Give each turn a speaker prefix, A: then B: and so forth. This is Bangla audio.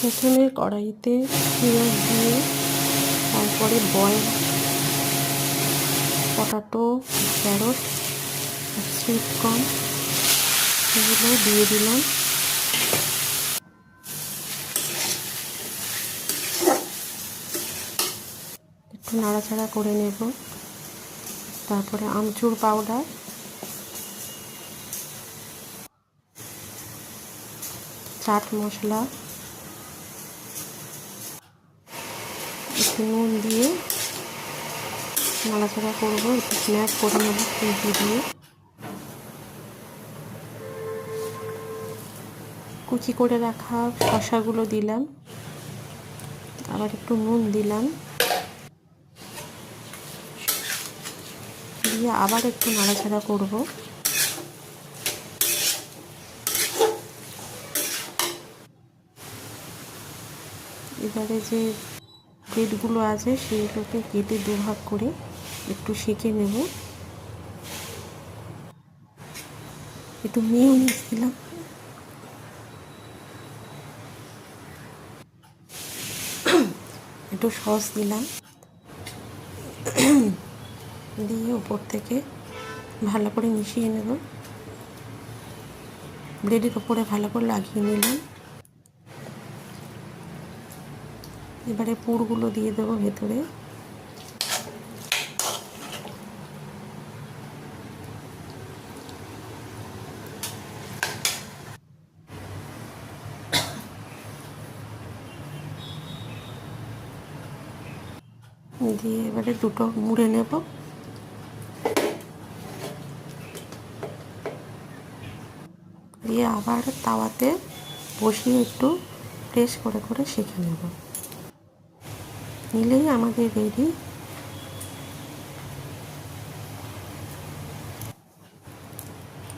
A: প্রথমে কড়াইতে পেঁয়াজ দিয়ে তারপরে boil potato, carrot, sweet corn এগুলো দিয়ে দিলাম। একটু নাড়াচাড়া করে নেব। তারপরে আমচুর পাউডার, চাট মশলা, একটু নুন দিয়ে নাড়াচাড়া করবো। একটু স্ন্যাপ করে নেব খুন্তি দিয়ে। কুচি করে রাখা শসাগুলো দিলাম, আবার একটু নুন দিলাম, দিয়ে আবার একটু নাড়াচাড়া করব। এবারে যে ব্রেডগুলো আছে সেইগুলোকে কেটে দুভাগ করে একটু সেঁকে নেব। একটু মেয়োনিজ দিলাম, একটু সস দিলাম, দিয়ে উপর থেকে ভালো করে মিশিয়ে নেব। ব্রেডের উপরে ভালো করে লাগিয়ে নিলাম। এবারে পুরগুলো দিয়ে দেবো ভেতরে। দিয়ে এবারে দুটো মুড়ে নেব। দিয়ে আবার তাওয়াতে বসিয়ে একটু প্রেস করে করে সেঁকে নেব। নিলেই আমাদের রেডি